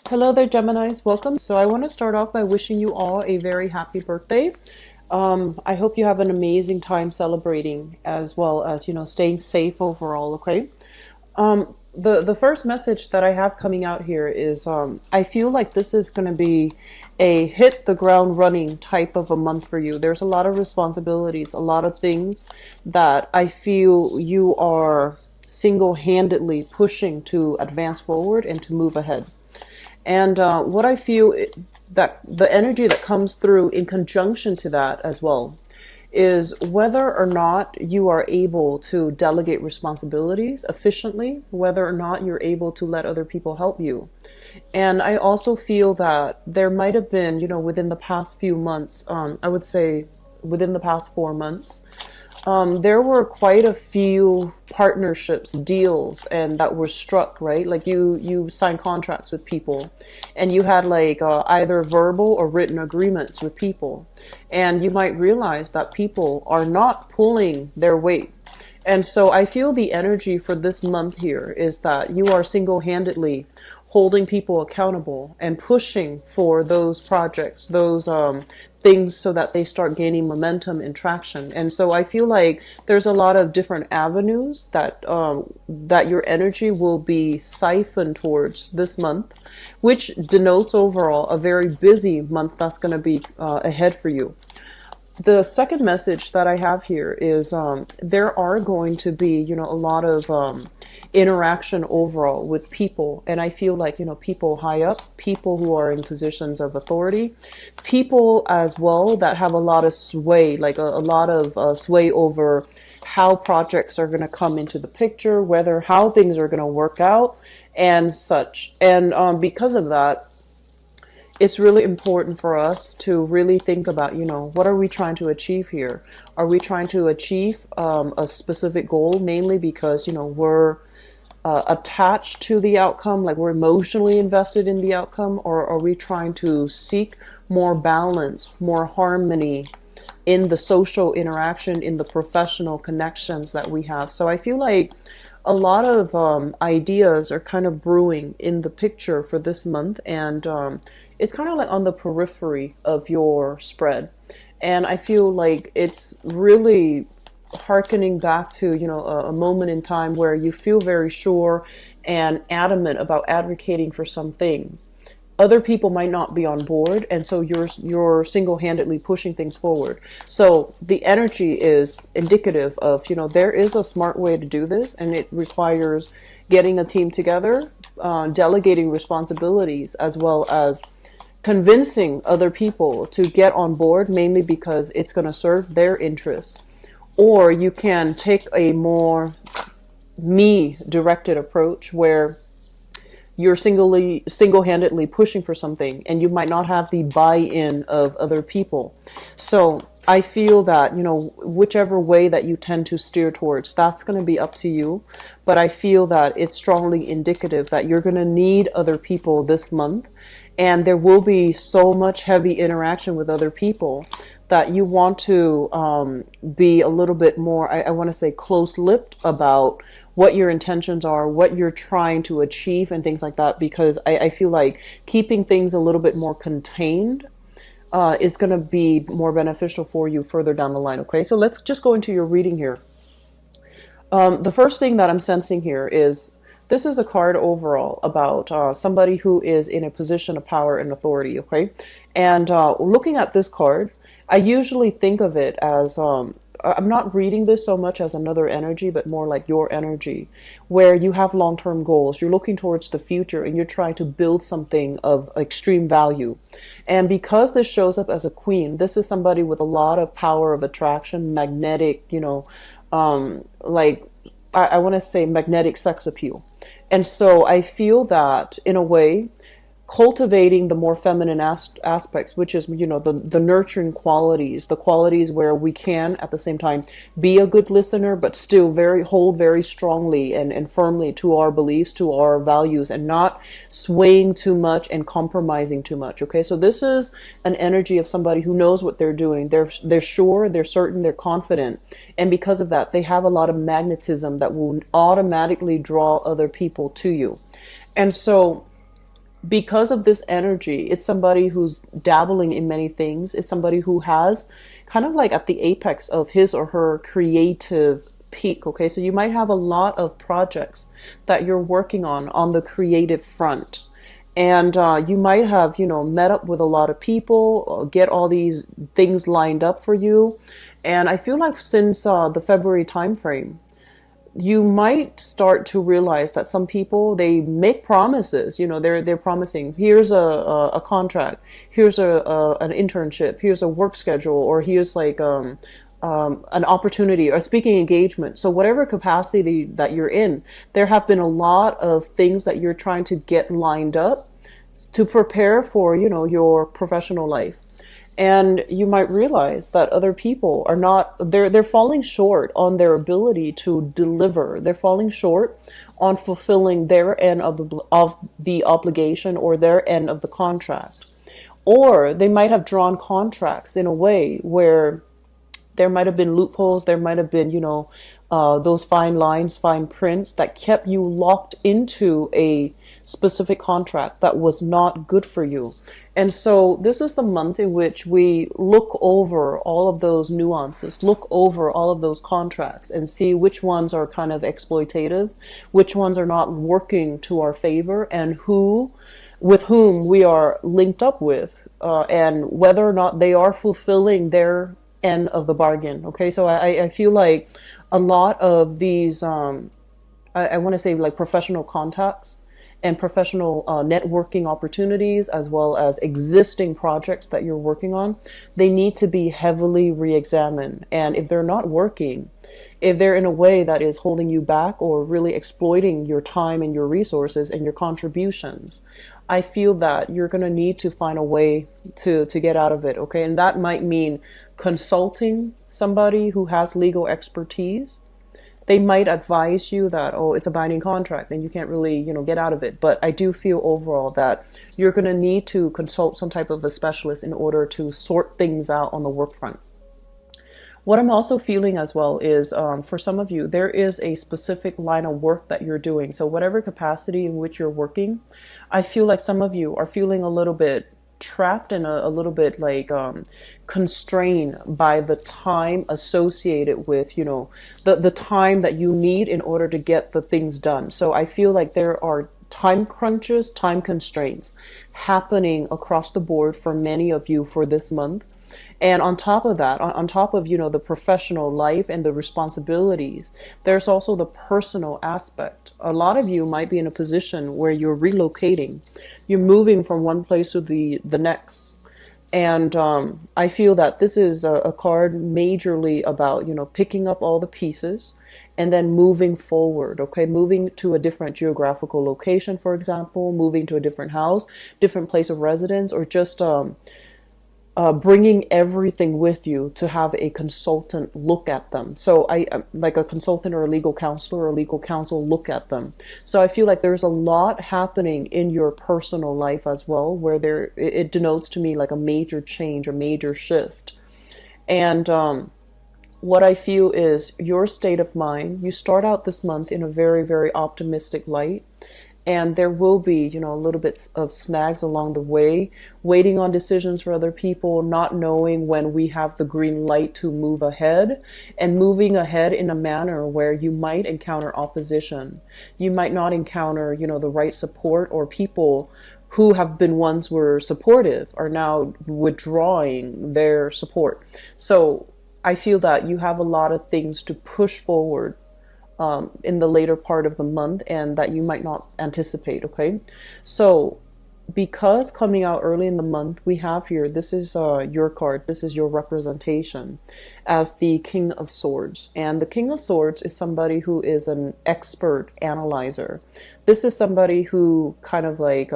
Hello there, Geminis. Welcome. So I want to start off by wishing you all a very happy birthday. I hope you have an amazing time celebrating as well as, staying safe overall, okay? The first message that I have coming out here is I feel like this is going to be a hit the ground running type of a month for you. There's a lot of responsibilities, a lot of things that I feel you are single-handedly pushing to advance forward and to move ahead. And what I feel that the energy that comes through in conjunction to that as well is whether or not you are able to delegate responsibilities efficiently, whether or not you're able to let other people help you. And I also feel that there might have been, within the past few months, I would say within the past 4 months, there were quite a few partnerships, deals, and that were struck, right? Like you signed contracts with people, and you had like either verbal or written agreements with people, and you might realize that people are not pulling their weight. And so I feel the energy for this month here is that you are single-handedly holding people accountable and pushing for those projects, those things so that they start gaining momentum and traction. And so I feel like there's a lot of different avenues that that your energy will be siphoned towards this month, which denotes overall a very busy month that's going to be ahead for you. The second message that I have here is there are going to be, a lot of interaction overall with people. And I feel like, people high up, people who are in positions of authority, people as well that have a lot of sway, like a lot of sway over how projects are going to come into the picture, whether how things are going to work out and such. And because of that, it's really important for us to really think about, what are we trying to achieve here? Are we trying to achieve a specific goal, mainly because, we're attached to the outcome, like we're emotionally invested in the outcome, or are we trying to seek more balance, more harmony in the social interaction, in the professional connections that we have? So I feel like a lot of ideas are kind of brewing in the picture for this month, and it's kind of like on the periphery of your spread. And I feel like it's really hearkening back to, a moment in time where you feel very sure and adamant about advocating for some things. Other people might not be on board, and so you're single-handedly pushing things forward. So the energy is indicative of, there is a smart way to do this, and it requires getting a team together, delegating responsibilities, as well as convincing other people to get on board, mainly because it's going to serve their interests. Or you can take a more me-directed approach where you're single-handedly pushing for something, and you might not have the buy-in of other people. So I feel that, whichever way that you tend to steer towards, that's going to be up to you. But I feel that it's strongly indicative that you're going to need other people this month, and there will be so much heavy interaction with other people that you want to be a little bit more, I want to say, close-lipped about what your intentions are, what you're trying to achieve, and things like that, because I feel like keeping things a little bit more contained is going to be more beneficial for you further down the line. Okay, so let's just go into your reading here. The first thing that I'm sensing here is this is a card overall about somebody who is in a position of power and authority. Okay, and looking at this card, I usually think of it as I'm not reading this so much as another energy, but more like your energy, where you have long-term goals. You're looking towards the future, and you're trying to build something of extreme value. And because this shows up as a queen, this is somebody with a lot of power of attraction, magnetic, like I want to say magnetic sex appeal. And so I feel that in a way, cultivating the more feminine aspects, which is, the nurturing qualities, the qualities where we can at the same time be a good listener, but still hold very strongly and firmly to our beliefs, to our values, and not swaying too much and compromising too much. Okay, so this is an energy of somebody who knows what they're doing. They're sure, they're certain, they're confident, and because of that, they have a lot of magnetism that will automatically draw other people to you. And so because of this energy, it's somebody who's dabbling in many things. It's somebody who has kind of like at the apex of his or her creative peak. Okay, so you might have a lot of projects that you're working on the creative front. And you might have, met up with a lot of people, get all these things lined up for you. And I feel like since the February timeframe, you might start to realize that some people, they make promises. They're promising, here's a contract, here's an internship, here's a work schedule, or here's like an opportunity or a speaking engagement. So whatever capacity that you're in, there have been a lot of things that you're trying to get lined up to prepare for, your professional life. And you might realize that other people are not, they're falling short on their ability to deliver. They're falling short on fulfilling their end of the obligation or their end of the contract. Or they might have drawn contracts in a way where there might have been loopholes. There might have been, those fine lines, fine prints that kept you locked into a specific contract that was not good for you. And so this is the month in which we look over all of those nuances, look over all of those contracts and see which ones are kind of exploitative, which ones are not working to our favor, and with whom we are linked up with, and whether or not they are fulfilling their end of the bargain. Okay, so I feel like a lot of these, I want to say like professional contacts and professional networking opportunities, as well as existing projects that you're working on, they need to be heavily re-examined. And if they're not working, if they're in a way that is holding you back or really exploiting your time and your resources and your contributions, I feel that you're going to need to find a way to get out of it. Okay, and that might mean consulting somebody who has legal expertise. They might advise you that, oh, it's a binding contract and you can't really, get out of it. But I do feel overall that you're going to need to consult some type of a specialist in order to sort things out on the work front. What I'm also feeling as well is, for some of you, there is a specific line of work that you're doing. So whatever capacity in which you're working, I feel like some of you are feeling a little bit trapped and a little bit like constrained by the time associated with, the time that you need in order to get the things done. So I feel like there are time crunches, time constraints happening across the board for many of you for this month. And on top of that, on top of, the professional life and the responsibilities, there's also the personal aspect. A lot of you might be in a position where you're relocating. You're moving from one place to the next. And I feel that this is a card majorly about, picking up all the pieces and then moving forward, okay? Moving to a different geographical location, for example, moving to a different house, different place of residence, or just bringing everything with you to have a consultant look at them. So I like a consultant or a legal counselor or a legal counsel look at them. So I feel like there's a lot happening in your personal life as well, where it denotes to me like a major change, a major shift. And what I feel is your state of mind. You start out this month in a very, very optimistic light. And there will be, a little bit of snags along the way, waiting on decisions for other people, not knowing when we have the green light to move ahead, and moving ahead in a manner where you might encounter opposition. You might not encounter, the right support, or people who have been ones were supportive are now withdrawing their support. So I feel that you have a lot of things to push forward in the later part of the month, and that you might not anticipate. Okay, so because coming out early in the month, we have here, this is your card, this is your representation as the King of Swords. And the King of Swords is somebody who is an expert analyzer. This is somebody who kind of like,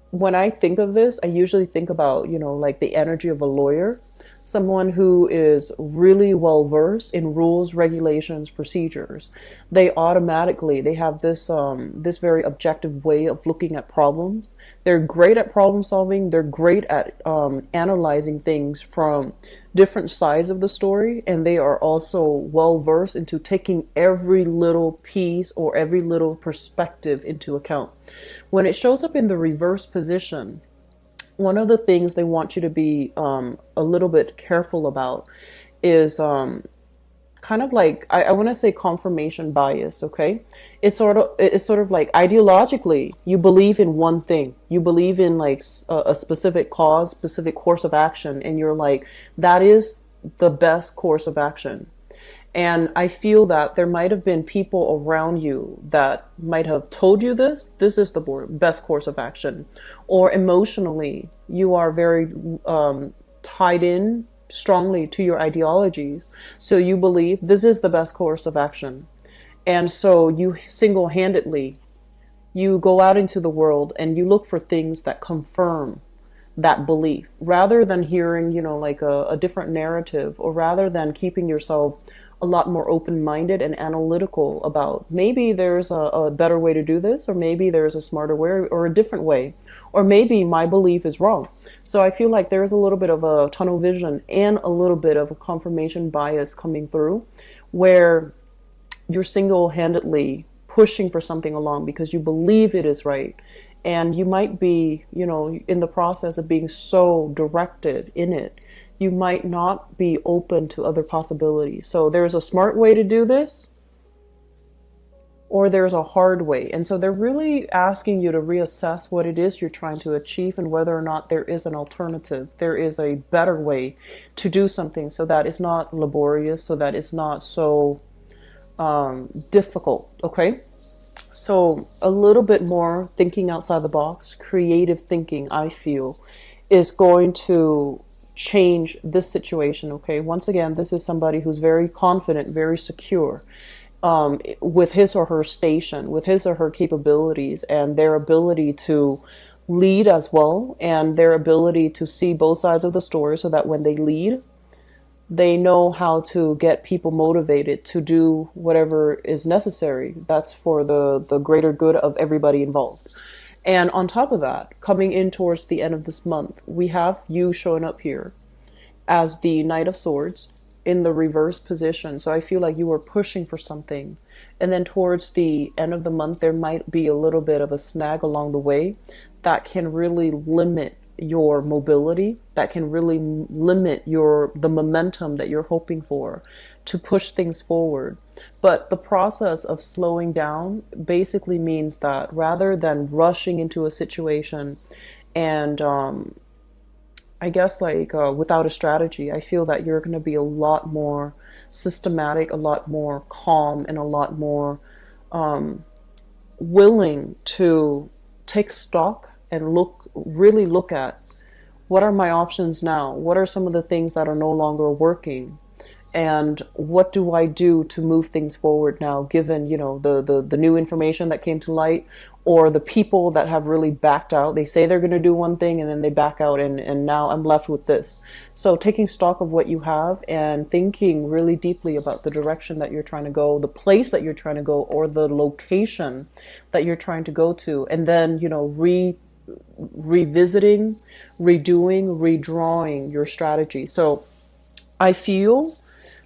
when I think of this, I usually think about, like the energy of a lawyer. someone who is really well versed in rules, regulations, procedures. They have this very objective way of looking at problems. They're great at problem solving. They're great at analyzing things from different sides of the story, and they are also well versed into taking every little piece or every little perspective into account. When it shows up in the reverse position, one of the things they want you to be a little bit careful about is kind of like, I want to say confirmation bias. Okay, it's sort of like ideologically you believe in one thing, you believe in like a specific cause, specific course of action, and you're like, that is the best course of action. And I feel that there might have been people around you that might have told you this is the best course of action. Or emotionally, you are very tied in strongly to your ideologies. So you believe this is the best course of action. And so you single-handedly, you go out into the world and you look for things that confirm that belief, rather than hearing, like a different narrative, or rather than keeping yourself a lot more open-minded and analytical about maybe there's a better way to do this, or maybe there's a smarter way or a different way, or maybe my belief is wrong. So I feel like there's a little bit of a tunnel vision and a little bit of a confirmation bias coming through, where you're single-handedly pushing for something along because you believe it is right. And you might be, in the process of being so directed in it, you might not be open to other possibilities. So there's a smart way to do this, or there's a hard way. And so they're really asking you to reassess what it is you're trying to achieve and whether or not there is an alternative. There is a better way to do something so that it's not laborious, so that it's not so difficult. Okay? So a little bit more thinking outside the box, creative thinking, I feel, is going to change this situation. Okay, once again, this is somebody who's very confident, very secure with his or her station, with his or her capabilities, and their ability to lead as well, and their ability to see both sides of the story, so that when they lead, they know how to get people motivated to do whatever is necessary. That's for the greater good of everybody involved. And on top of that, coming in towards the end of this month, we have you showing up here as the Knight of Swords in the reverse position. So I feel like you were pushing for something. And then towards the end of the month, there might be a little bit of a snag along the way that can really limit your mobility, that can really limit the momentum that you're hoping for to push things forward. But the process of slowing down basically means that rather than rushing into a situation and I guess without a strategy, I feel that you're going to be a lot more systematic, a lot more calm, and a lot more willing to take stock and really look at what are my options now? What are some of the things that are no longer working? And what do I do to move things forward now, given, the new information that came to light, or the people that have really backed out? They say they're going to do one thing and then they back out, and now I'm left with this. So taking stock of what you have and thinking really deeply about the direction that you're trying to go, the place that you're trying to go, or the location that you're trying to go to, and then, revisiting, redoing, redrawing your strategy. So I feel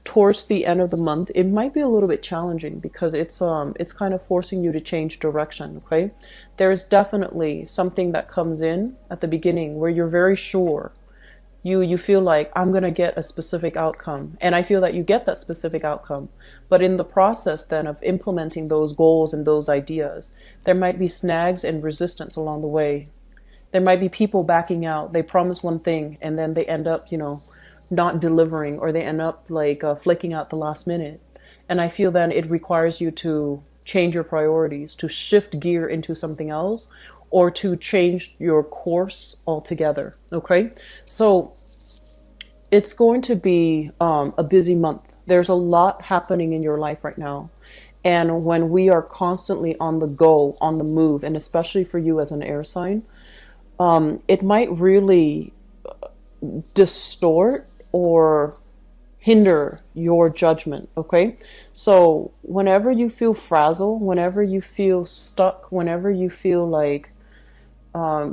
towards the end of the month, it might be a little bit challenging because it's kind of forcing you to change direction. Okay, there's definitely something that comes in at the beginning where you're very sure. You feel like, I'm going to get a specific outcome, and I feel that you get that specific outcome. But in the process then of implementing those goals and those ideas, there might be snags and resistance along the way. There might be people backing out. They promise one thing and then they end up, not delivering, or they end up flaking out the last minute. And I feel then it requires you to change your priorities, to shift gear into something else, or to change your course altogether. Okay, so it's going to be a busy month. There's a lot happening in your life right now. And when we are constantly on the go, on the move, and especially for you as an air sign, it might really distort or hinder your judgment. Okay, so whenever you feel frazzled, whenever you feel stuck, whenever you feel like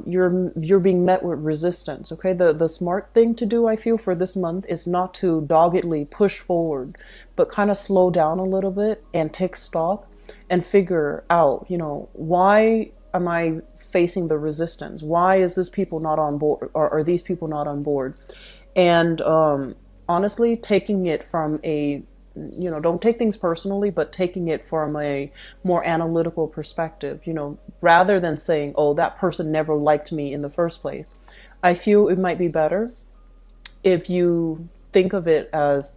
you're being met with resistance. Okay, the smart thing to do, I feel, for this month is not to doggedly push forward, but kind of slow down a little bit and take stock and figure out, why am I facing the resistance? Why is this people not on board, or are these people not on board? And honestly, taking it from a, don't take things personally, but taking it from a more analytical perspective, rather than saying, oh, that person never liked me in the first place. I feel it might be better if you think of it as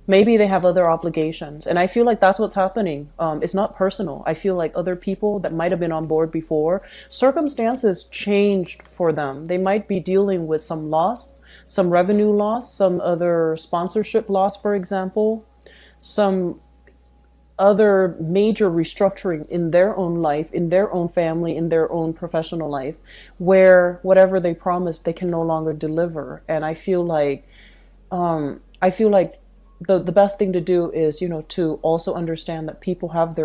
maybe they have other obligations. And I feel like that's what's happening. It's not personal. I feel like other people that might have been on board before, circumstances changed for them. They might be dealing with some loss, some revenue loss, some other sponsorship loss, for example, some other major restructuring in their own life, in their own family, in their own professional life, where whatever they promised, they can no longer deliver. And I feel like the best thing to do is, to also understand that people have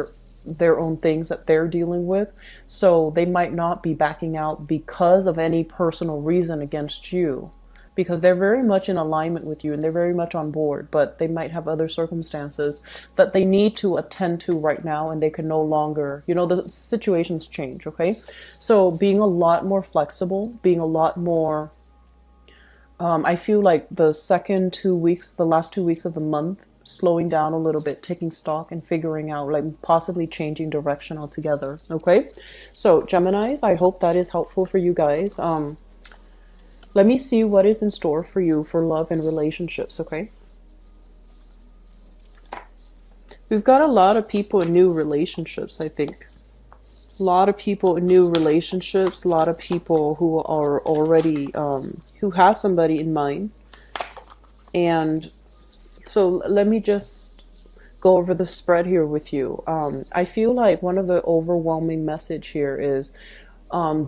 their own things that they're dealing with. So they might not be backing out because of any personal reason against you, because they're very much in alignment with you and they're very much on board, but they might have other circumstances that they need to attend to right now, and they can no longer, the situations change. Okay, so being a lot more flexible, being a lot more I feel like the last 2 weeks of the month, slowing down a little bit, taking stock and figuring out, like possibly changing direction altogether. Okay, so Geminis, I hope that is helpful for you guys. Let me see what is in store for you for love and relationships. Okay, we've got a lot of people in new relationships. I think a lot of people in new relationships, a lot of people who are already who has somebody in mind. And so let me just go over the spread here with you. I feel like one of the overwhelming message here is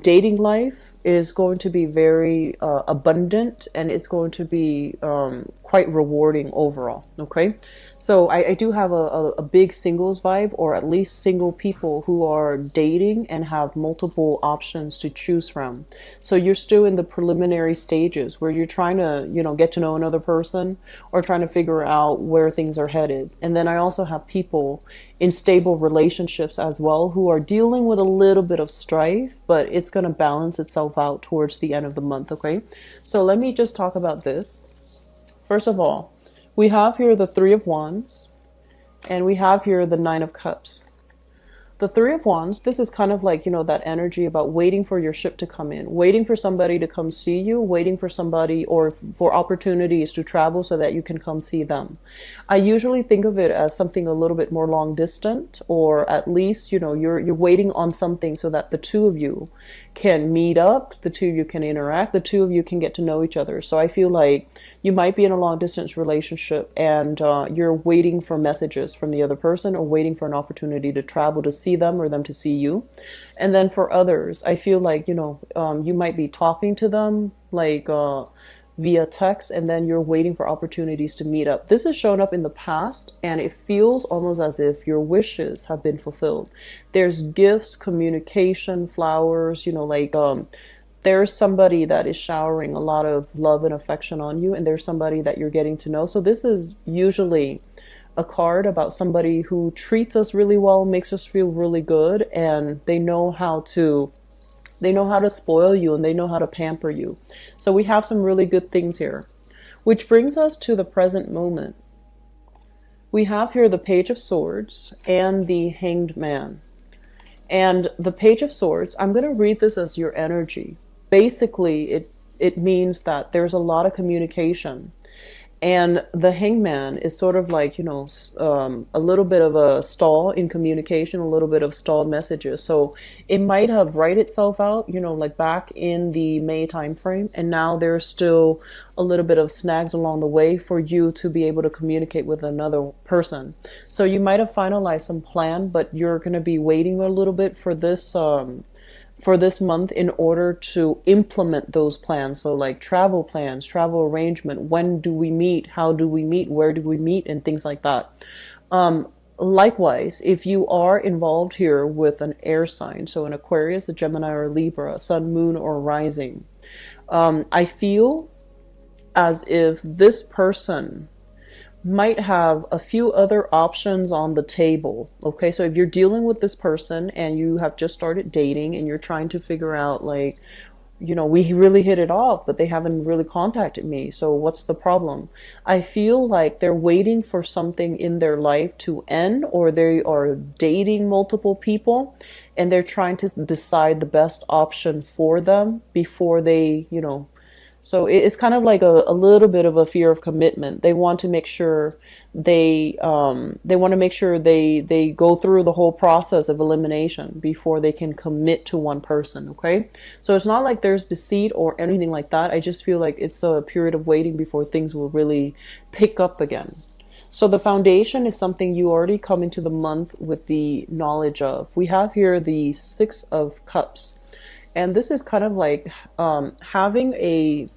dating life is going to be very abundant, and it's going to be quite rewarding overall. Okay, so I do have a big singles vibe, or at least single people who are dating and have multiple options to choose from. So you're still in the preliminary stages where you're trying to, get to know another person, or trying to figure out where things are headed. And then I also have people in stable relationships as well who are dealing with a little bit of strife, but it's going to balance itself out towards the end of the month. Okay, so let me just talk about this. First of all, we have here the Three of Wands, and we have here the Nine of Cups. The Three of Wands, this is kind of like, that energy about waiting for your ship to come in, waiting for somebody to come see you, waiting for somebody or for opportunities to travel so that you can come see them. I usually think of it as something a little bit more long distant, or at least, you're waiting on something so that the two of you can meet up, the two of you can interact, the two of you can get to know each other. So I feel like you might be in a long distance relationship, and you're waiting for messages from the other person, or waiting for an opportunity to travel to see them, or them to see you. And then for others, I feel like, you might be talking to them like via text, and then you're waiting for opportunities to meet up. This has shown up in the past, and it feels almost as if your wishes have been fulfilled. There's gifts, communication, flowers, there's somebody that is showering a lot of love and affection on you, and there's somebody that you're getting to know. So this is usually a card about somebody who treats us really well, makes us feel really good, and they know how to spoil you, and they know how to pamper you. So we have some really good things here, which brings us to the present moment. We have here the Page of Swords and the Hanged Man. And the Page of Swords, I'm going to read this as your energy. Basically, it means that there's a lot of communication. And the Hangman is sort of like, a little bit of a stall in communication, a little bit of stalled messages. So it might have write itself out, like back in the May timeframe. And now there's still a little bit of snags along the way for you to be able to communicate with another person. So you might have finalized some plan, but you're going to be waiting a little bit for this for this month in order to implement those plans. So like travel plans, travel arrangement, when do we meet, how do we meet, where do we meet, and things like that. Likewise, if you are involved here with an air sign, so an Aquarius, a Gemini, or a Libra, sun, moon, or rising, I feel as if this person might have a few other options on the table. Okay, so if you're dealing with this person and you have just started dating and you're trying to figure out, like, you know, we really hit it off, but they haven't really contacted me, so what's the problem? I feel like they're waiting for something in their life to end, or they are dating multiple people and they're trying to decide the best option for them before they, you know, so it's kind of like a little bit of a fear of commitment. They want to make sure they want to make sure they go through the whole process of elimination before they can commit to one person. Okay, so it's not like there's deceit or anything like that. I just feel like it's a period of waiting before things will really pick up again. So the foundation is something you already come into the month with the knowledge of. We have here the Six of Cups. And this is kind of like having a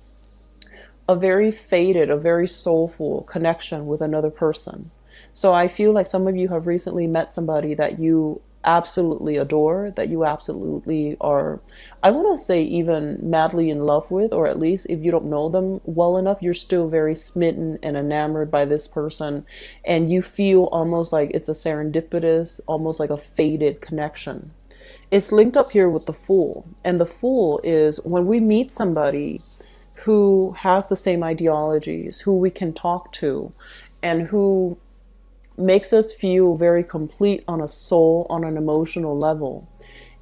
very faded, a very soulful connection with another person. So I feel like some of you have recently met somebody that you absolutely adore, that you absolutely are, I want to say, even madly in love with, or at least if you don't know them well enough, you're still very smitten and enamored by this person. And you feel almost like it's a serendipitous, almost like a faded connection. It's linked up here with the Fool. And the Fool is when we meet somebody who has the same ideologies, who we can talk to, and who makes us feel very complete on a soul, on an emotional level.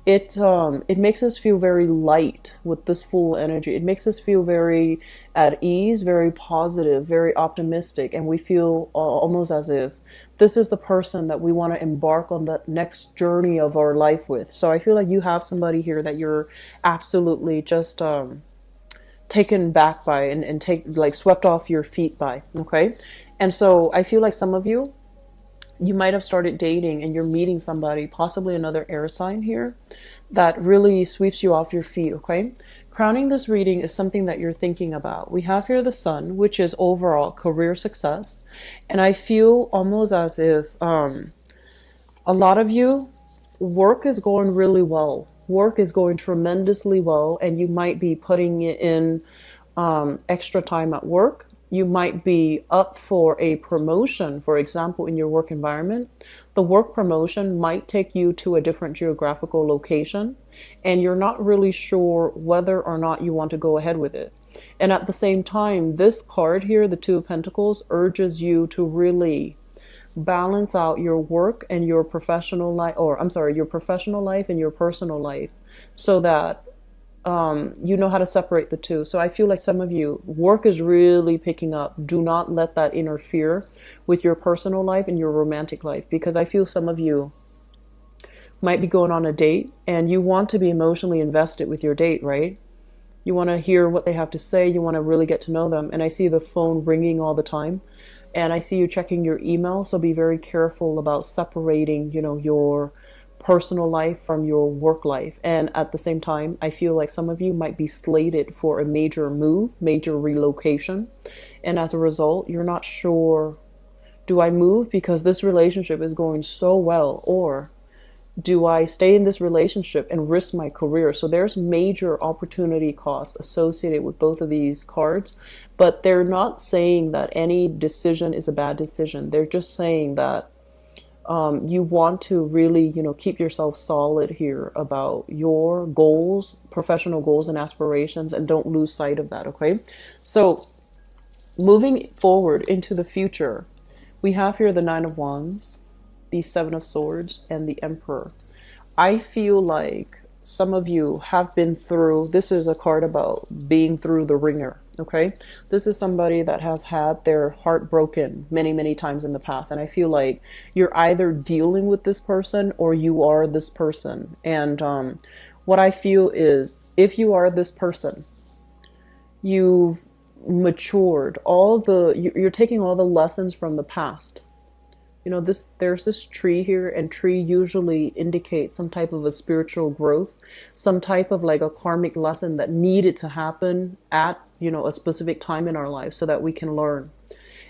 It makes us feel very light with this Fool energy. It makes us feel very at ease, very positive, very optimistic, and we feel almost as if this is the person that we want to embark on the next journey of our life with. So I feel like you have somebody here that you're absolutely just taken back by and take, like, swept off your feet by. Okay, and so I feel like some of you might have started dating and you're meeting somebody, possibly another air sign here, that really sweeps you off your feet. Okay, crowning this reading is something that you're thinking about. We have here the Sun, which is overall career success, and I feel almost as if a lot of you, work is going really well. Work is going tremendously well, and you might be putting in extra time at work. You might be up for a promotion, for example, in your work environment. The work promotion might take you to a different geographical location, and you're not really sure whether or not you want to go ahead with it. And at the same time, this card here, the Two of Pentacles, urges you to really balance out your work and your professional life, or I'm sorry, your professional life and your personal life, so that you know how to separate the two. So I feel like some of you, work is really picking up. Do not let that interfere with your personal life and your romantic life, because I feel some of you might be going on a date and you want to be emotionally invested with your date, right? You want to hear what they have to say. You want to really get to know them. And I see the phone ringing all the time. And I see you checking your email. So be very careful about separating, you know, your personal life from your work life. And at the same time, I feel like some of you might be slated for a major move, major relocation. And as a result, you're not sure, do I move because this relationship is going so well, or do I stay in this relationship and risk my career? So there's major opportunity costs associated with both of these cards, but they're not saying that any decision is a bad decision. They're just saying that you want to really, you know, keep yourself solid here about your goals, professional goals and aspirations, and don't lose sight of that. Okay, so moving forward into the future, we have here the Nine of Wands, the Seven of Swords, and the Emperor. I feel like some of you have been through, this is a card about being through the ringer. Okay, this is somebody that has had their heart broken many times in the past, and I feel like you're either dealing with this person or you are this person. And what I feel is, if you are this person, you've matured, you're taking all the lessons from the past You know, there's this tree here, and tree usually indicates some type of a spiritual growth, some type of like a karmic lesson that needed to happen at, you know, a specific time in our life so that we can learn.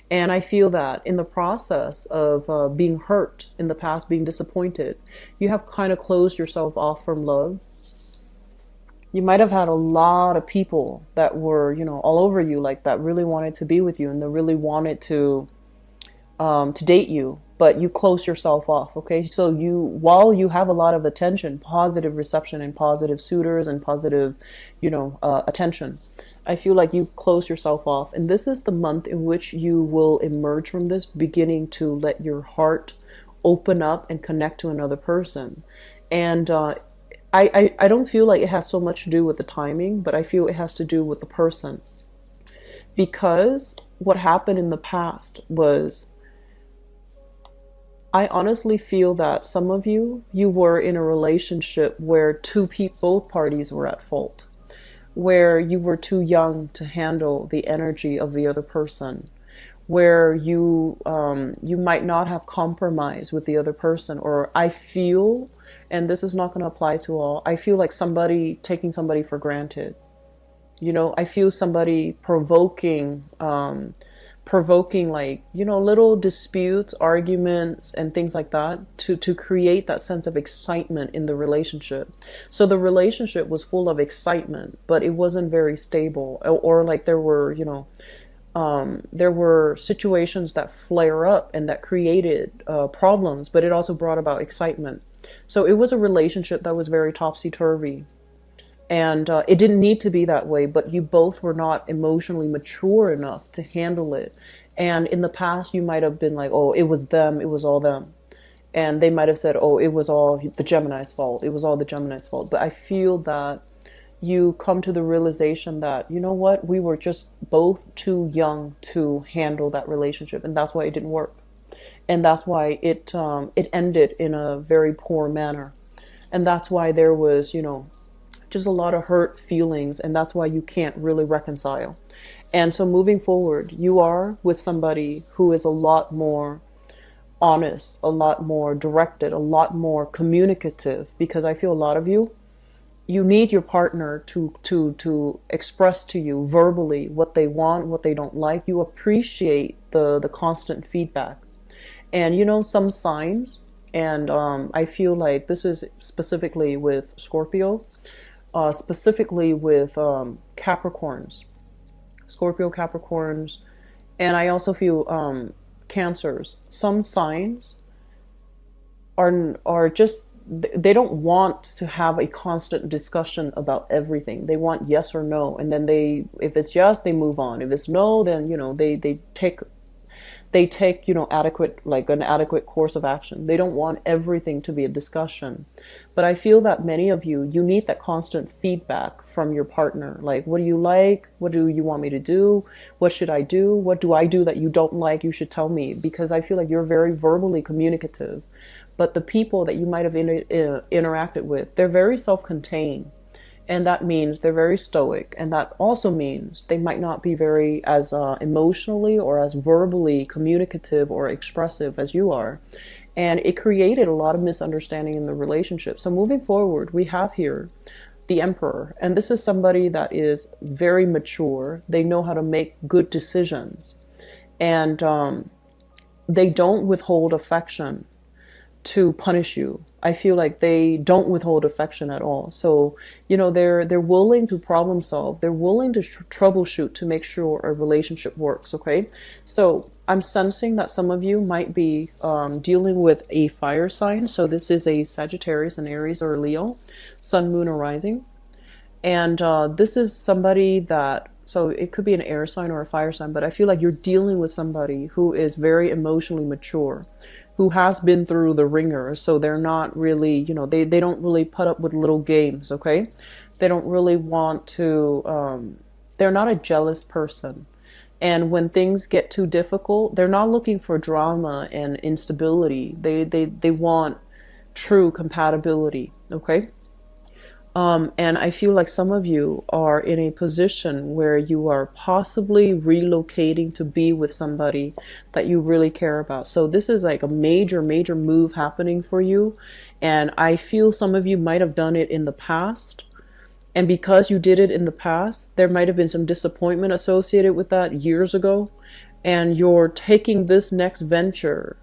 And I feel that in the process of being hurt in the past, being disappointed, you have kind of closed yourself off from love. You might have had a lot of people that were, you know, all over you, like that really wanted to be with you and they really wanted to date you, but you close yourself off. Okay, so while you have a lot of attention, positive reception, and positive suitors and positive, you know, attention, I feel like you've closed yourself off, and this is the month in which you will emerge from this, beginning to let your heart open up and connect to another person. And I don't feel like it has so much to do with the timing, but I feel it has to do with the person, because what happened in the past was, I honestly feel that some of you were in a relationship where both parties were at fault, where you were too young to handle the energy of the other person, where you might not have compromised with the other person. Or I feel, and this is not going to apply to all, I feel like somebody taking somebody for granted. You know, I feel somebody provoking like, you know, little disputes, arguments, and things like that to create that sense of excitement in the relationship. So the relationship was full of excitement, but it wasn't very stable. Or like there were, you know, there were situations that flare up and that created problems, but it also brought about excitement. So it was a relationship that was very topsy-turvy. And it didn't need to be that way, but you both were not emotionally mature enough to handle it. And in the past, you might have been like, oh, it was them, it was all them. And they might have said, oh, it was all the Gemini's fault. It was all the Gemini's fault. But I feel that you come to the realization that, you know what, we were just both too young to handle that relationship. And that's why it didn't work. And that's why it ended in a very poor manner. And that's why there was, you know, just a lot of hurt feelings, and that's why you can't really reconcile. And so moving forward, you are with somebody who is a lot more honest, a lot more directed, a lot more communicative, because I feel a lot of you need your partner to express to you verbally what they want, what they don't like. You appreciate the constant feedback. And you know, some signs, and I feel like this is specifically with Scorpio, specifically with Capricorns, Scorpio, Capricorns, and I also feel Cancers. Some signs are just, they don't want to have a constant discussion about everything. They want yes or no, and then if it's yes, they move on. If it's no, then, you know, they take, you know, an adequate course of action. They don't want everything to be a discussion. But I feel that many of you need that constant feedback from your partner. Like, what do you like? What do you want me to do? What should I do? What do I do that you don't like? You should tell me, because I feel like you're very verbally communicative. But the people that you might have interacted with, they're very self-contained. And that means they're very stoic. And that also means they might not be very as emotionally or as verbally communicative or expressive as you are. And it created a lot of misunderstanding in the relationship. So moving forward, we have here the Emperor. And this is somebody that is very mature. They know how to make good decisions. And they don't withhold affection to punish you. I feel like they don't withhold affection at all. So, you know, they're willing to problem solve. They're willing to troubleshoot to make sure a relationship works, okay? So I'm sensing that some of you might be dealing with a fire sign. So this is a Sagittarius, an Aries, or a Leo, Sun, Moon, or Rising. And this is somebody that, so it could be an air sign or a fire sign, but I feel like you're dealing with somebody who is very emotionally mature, who has been through the ringer. So they're not really, you know, they don't really put up with little games, okay? They don't really want to, they're not a jealous person. And when things get too difficult, they're not looking for drama and instability. They want true compatibility, okay? And I feel like some of you are in a position where you are possibly relocating to be with somebody that you really care about. So this is like a major, major move happening for you. And I feel some of you might have done it in the past. And because you did it in the past, there might have been some disappointment associated with that years ago. And you're taking this next venture,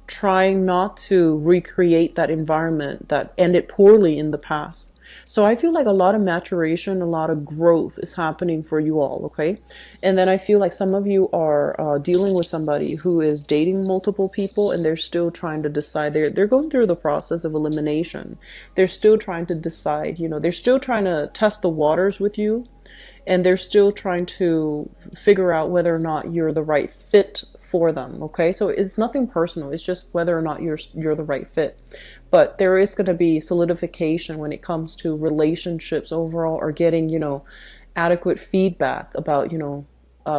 trying not to recreate that environment that ended poorly in the past. So I feel like a lot of maturation, a lot of growth is happening for you all, okay? And then I feel like some of you are dealing with somebody who is dating multiple people and they're still trying to decide. They're going through the process of elimination. They're still trying to decide, you know, they're still trying to test the waters with you. And they're still trying to figure out whether or not you're the right fit for them, okay? So it's nothing personal. It's just whether or not you're the right fit. But there is going to be solidification when it comes to relationships overall, or getting, you know, adequate feedback about, you know,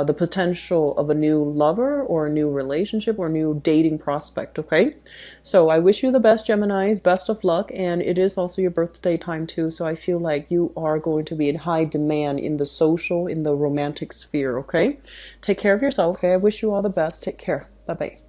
the potential of a new lover or a new relationship or new dating prospect, okay? So I wish you the best, Geminis, best of luck. And it is also your birthday time too. So I feel like you are going to be in high demand in the social, in the romantic sphere, okay? Take care of yourself, okay? I wish you all the best. Take care. Bye-bye.